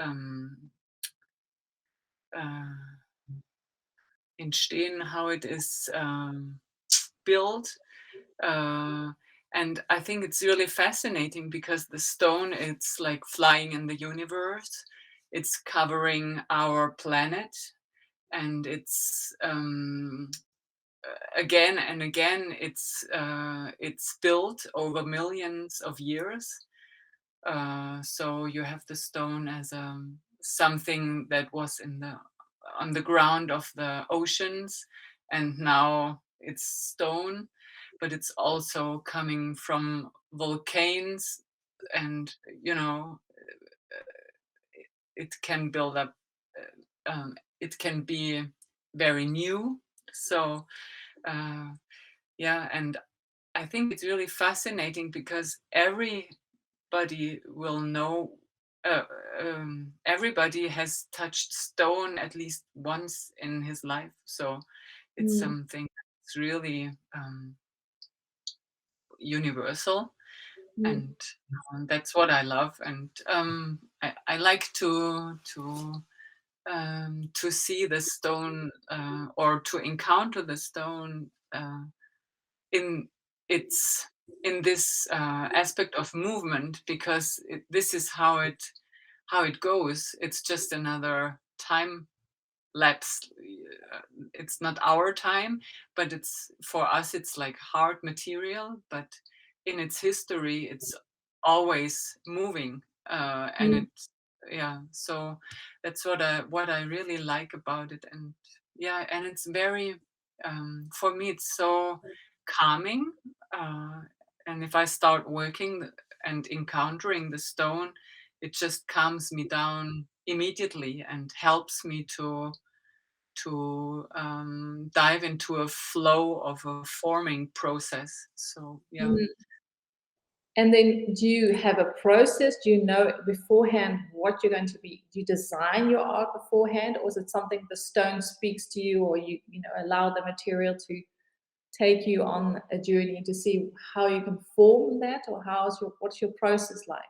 entstehen, how it is built. Uh, and I think it's really fascinating because the stone, it's like flying in the universe. It's covering our planet, and it's again and again, it's built over millions of years. So you have the stone as something that was on the ground of the oceans, and now it's stone, but it's also coming from volcanoes, and you know, it can build up. It can be very new. So yeah, and I think it's really fascinating because everybody will know, uh, everybody has touched stone at least once in his life. So it's yeah. something that's really universal. Mm. And that's what I love. And I like to see the stone, or to encounter the stone in its in this aspect of movement, because this is how it goes. It's just another time lapse. It's not our time, but it's, for us, it's like hard material, but in its history it's always moving, and Mm. it's, yeah, so that's what I really like about it. And yeah, and it's very, for me it's so calming, uh, and if I start working and encountering the stone, it just calms me down immediately and helps me to dive into a flow of a forming process. So yeah. Mm. And then do you have a process? Do you know beforehand what you're going to be? Do you design your art beforehand, or is it something the stone speaks to you, or you know, allow the material to take you on a journey to see how you can form that, or what's your process like?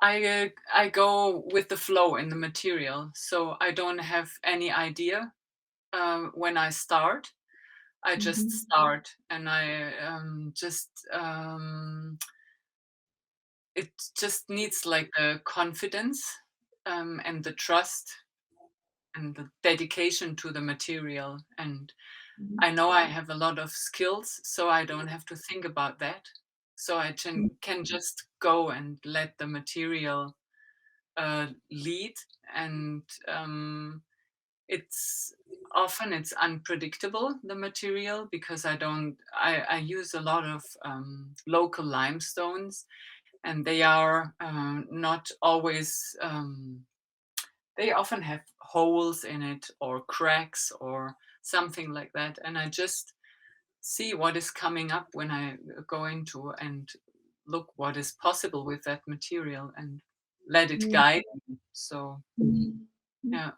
I go with the flow in the material, so I don't have any idea when I start. I just start, and I it just needs like the confidence and the trust and the dedication to the material. And I know I have a lot of skills, so I don't have to think about that. So I can just go and let the material lead. And it's often it's unpredictable, the material, because I use a lot of local limestones, and they are not always they often have holes in it or cracks or something like that, and I just see what is coming up when I go into and look what is possible with that material and let it guide me. So yeah.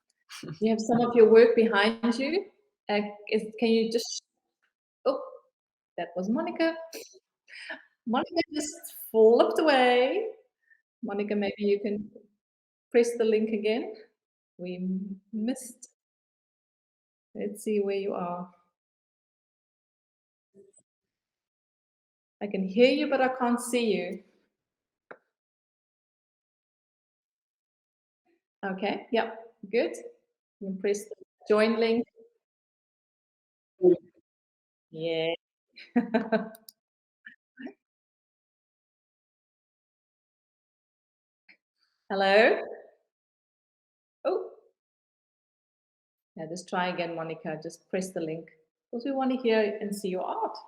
You have some of your work behind you. Can you just? Oh, that was Monica. Monica just flipped away. Monica, maybe you can press the link again. We missed. Let's see where you are. I can hear you, but I can't see you. Okay, yep, good. You can press the join link. Yeah. Hello? Oh, yeah, just try again, Monica. Just press the link because we want to hear and see your art.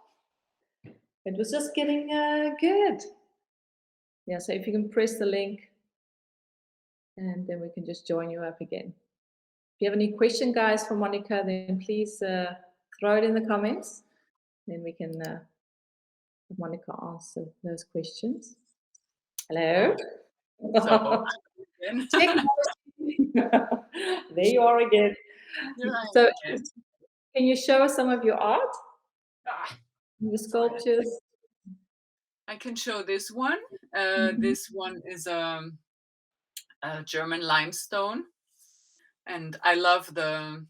It was just getting good. Yeah, so if you can press the link and then we can just join you up again. If you have any question, guys, for Monica, then please throw it in the comments. Then we can have Monica answer those questions. Hello? So there you are again. So can you show us some of your art? Your sculptures? I can show this one. This one is a German limestone, and I love I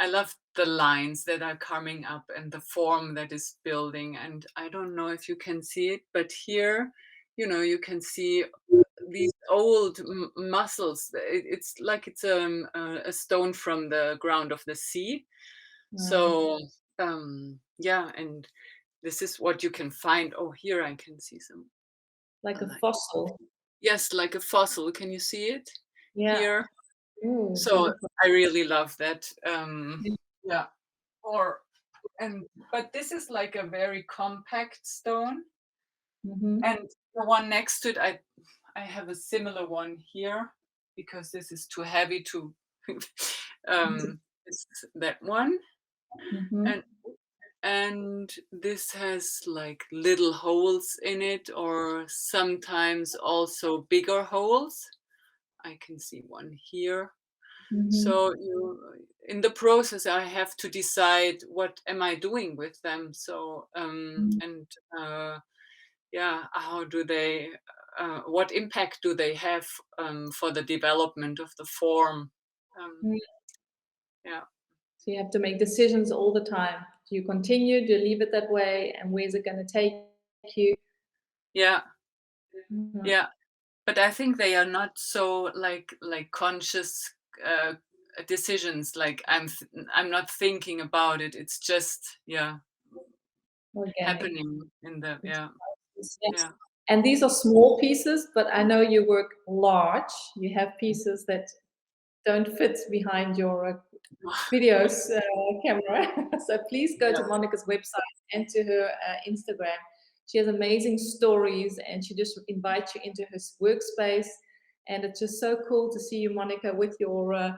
love the lines that are coming up and the form that is building. And I don't know if you can see it, but here, you can see these old muscles. It's like it's a stone from the ground of the sea. So yeah, and this is what you can find. Oh, here I can see some. Like a fossil. Yes, like a fossil. Can you see it? Yeah. Here? Ooh, So beautiful. I really love that. Yeah. But this is like a very compact stone. And the one next to it, I have a similar one here because this is too heavy to it's that one. And this has like little holes in it, or sometimes also bigger holes. I can see one here. So in the process, I have to decide what am I doing with them. So yeah, how do they? What impact do they have for the development of the form? Yeah. So you have to make decisions all the time. Do you continue? Do you leave it that way? And where's it going to take you? Yeah. Yeah. But I think they are not so like conscious decisions. Like I'm not thinking about it. It's just happening in the Yes. And these are small pieces, but I know you work large. You have pieces that don't fit behind your videos camera. So please go to Monica's website and to her Instagram. She has amazing stories, and she just invites you into her workspace. And it's just so cool to see you, Monica, with your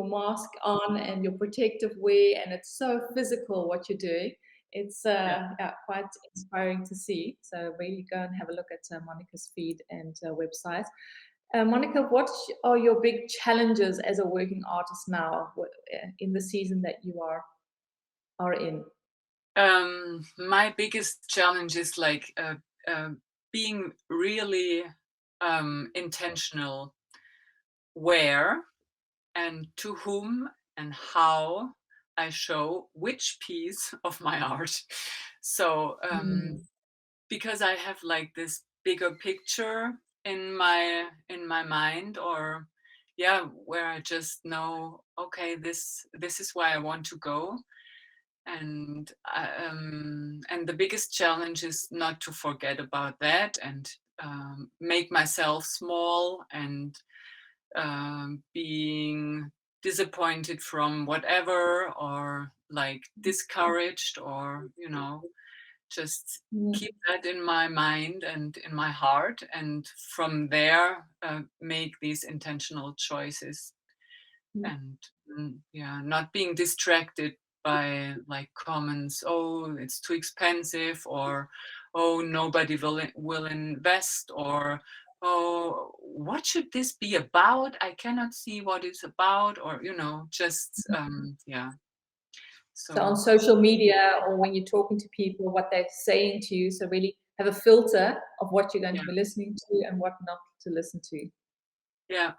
mask on and your protective wear. And it's so physical what you're doing. It's quite inspiring to see. So really go and have a look at Monica's feed and website. Monica, what are your big challenges as a working artist now in the season that you are in? My biggest challenge is like being really intentional where and to whom and how I show which piece of my art. So because I have like this bigger picture in my mind, or yeah, where I just know, okay, this is where I want to go. And the biggest challenge is not to forget about that, and make myself small, and being disappointed from whatever, or like discouraged, or just keep that in my mind and in my heart, and from there make these intentional choices. And yeah, not being distracted by like comments, oh, it's too expensive, or oh, nobody will invest, or oh, what should this be about, I cannot see what it's about, or just yeah. So on So social media, or when you're talking to people, what they're saying to you. So really have a filter of what you're going to yeah, be listening to and what not to listen to. yeah,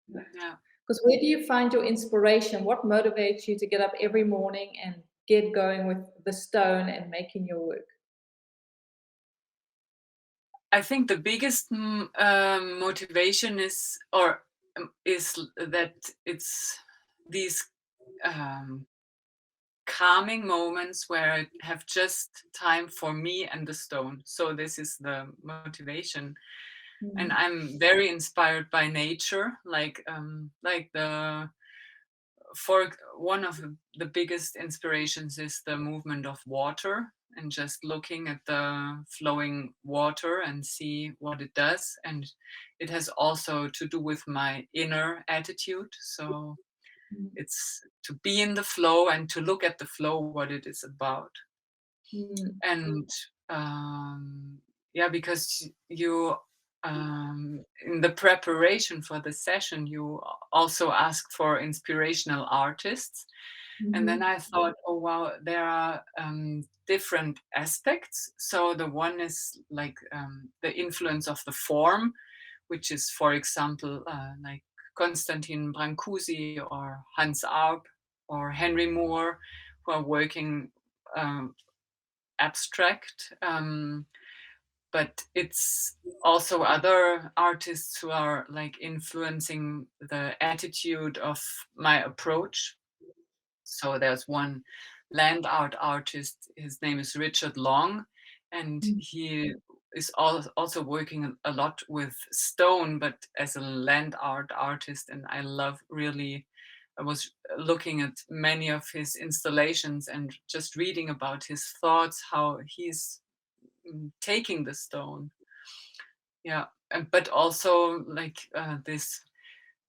yeah. Because where do you find your inspiration? What motivates you to get up every morning and get going with the stone and making your work? I think the biggest motivation is that it's these um, calming moments where I have just time for me and the stone. So this is the motivation, and I'm very inspired by nature. Like the for one of the biggest inspirations is the movement of water, and just looking at the flowing water and see what it does. And it has also to do with my inner attitude. So it's to be in the flow and to look at the flow, what it is about. And yeah, because you in the preparation for the session, you also asked for inspirational artists. And then I thought, oh wow, there are different aspects. So the one is like the influence of the form, which is, for example, like Konstantin Brancusi or Hans Arp or Henry Moore, who are working abstract. But it's also other artists who are like influencing the attitude of my approach. So there's one land art artist, his name is Richard Long, and he is also working a lot with stone, but as a land art artist. And I love really, I was looking at many of his installations and just reading about his thoughts, how he's taking the stone. Yeah, but also like this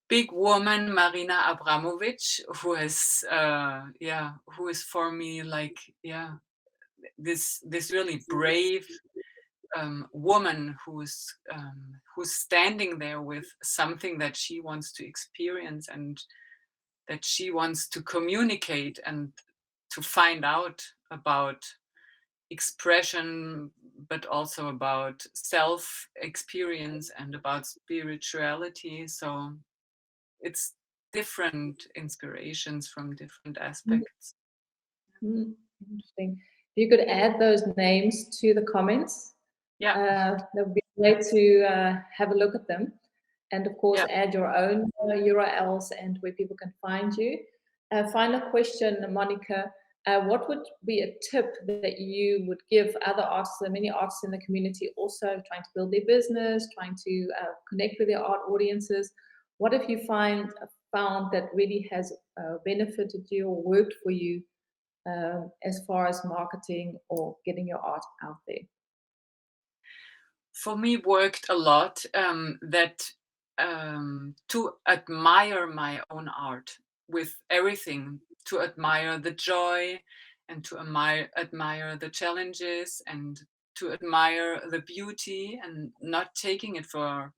big woman, Marina Abramovic, who is for me like, yeah, this really brave woman who's standing there with something that she wants to experience, and that she wants to communicate, and to find out about expression, but also about self experience and about spirituality. So it's different inspirations from different aspects. Interesting. If you could add those names to the comments, Yeah, that would be great to have a look at them. And of course, yeah. add your own URLs and where people can find you. Final question, Monica. What would be a tip that you would give other artists? There are many artists in the community also trying to build their business, trying to connect with their art audiences. What have you found that really has benefited you or worked for you as far as marketing or getting your art out there? For me, worked a lot that to admire my own art with everything, to admire the joy, and to admire the challenges, and to admire the beauty, and not taking it for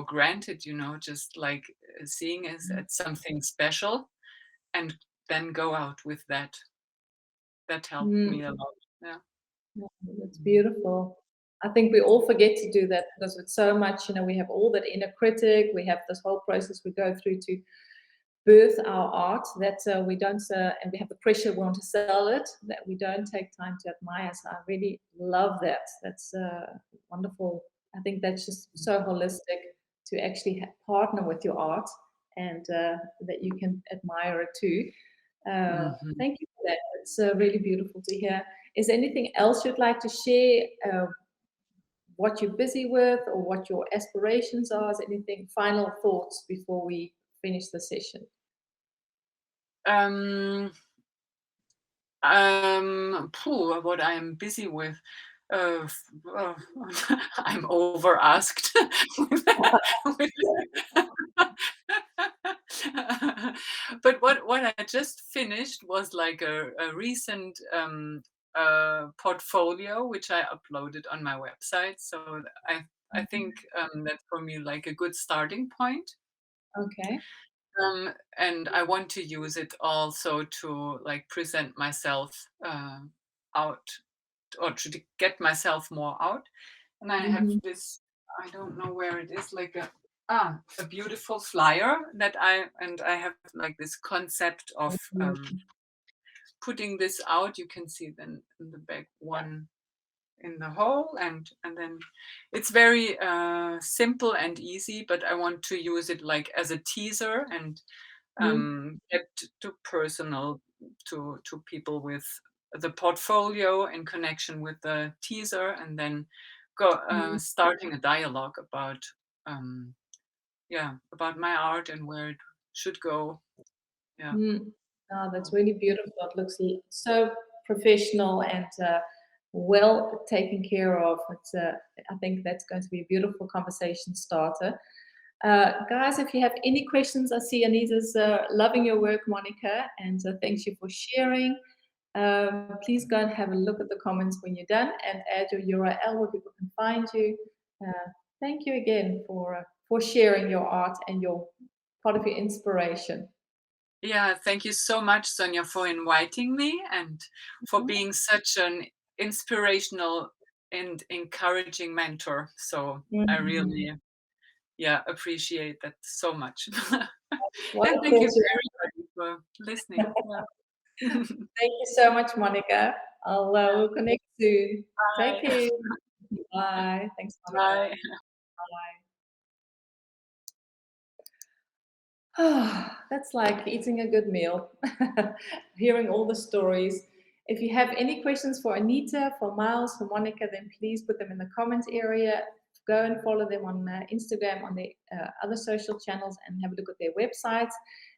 granted, just like seeing it as something special, and then go out with that. That helped Mm, me a lot. Yeah. that's beautiful. I think we all forget to do that because it's so much, we have all that inner critic, we have this whole process we go through to birth our art that we don't, and we have the pressure we want to sell it, that we don't take time to admire. So I really love that. That's wonderful. I think that's just so holistic to actually partner with your art and that you can admire it too. Thank you for that. It's really beautiful to hear. Is there anything else you'd like to share? What you're busy with or what your aspirations are? Is there anything, final thoughts before we finish the session? What I am busy with. I'm over asked. But what I just finished was like a recent portfolio which I uploaded on my website. So I think that's for me like a good starting point. Okay. And I want to use it also to like present myself out, or to get myself more out. And I have this, I don't know where it is, like a beautiful flyer that I have like this concept of putting this out. You can see then in the back one in the hole, and then it's very simple and easy, but I want to use it like as a teaser and get to personal to people with the portfolio in connection with the teaser, and then go starting a dialogue about about my art and where it should go. Oh, that's really beautiful. It looks so professional and well taken care of. It's, I think that's going to be a beautiful conversation starter. Guys, if you have any questions, I see Anita's loving your work, Monica, and thanks you for sharing. Please go and have a look at the comments when you're done and add your URL where people can find you. Thank you again for sharing your art and your part of your inspiration. Yeah, thank you so much, Sonia, for inviting me and for being such an inspirational and encouraging mentor. So I really, appreciate that so much. And thank you everybody for listening. Thank you so much, Monica. We'll connect soon. Bye. Take care. Bye. Thanks, Monica. Bye. Bye. That's like eating a good meal, hearing all the stories. If you have any questions for Anita, for Miles, for Monica, then please put them in the comments area. Go and follow them on Instagram, on the other social channels, and have a look at their websites.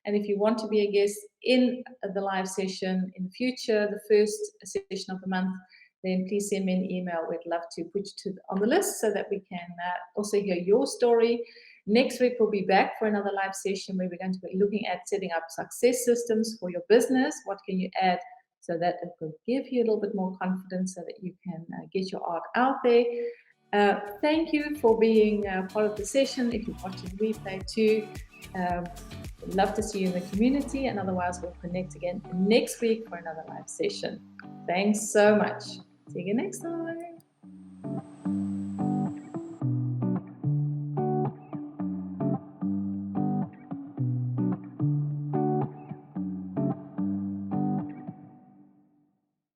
And if you want to be a guest in the live session in the future, the first session of the month, then please send me an email. We'd love to put you on the list so that we can also hear your story. Next week, we'll be back for another live session where we're going to be looking at setting up success systems for your business. What can you add so that it will give you a little bit more confidence so that you can get your art out there. Thank you for being part of the session. If you're watching replay too, love to see you in the community, and otherwise we'll connect again next week for another live session. Thanks so much. See you next time.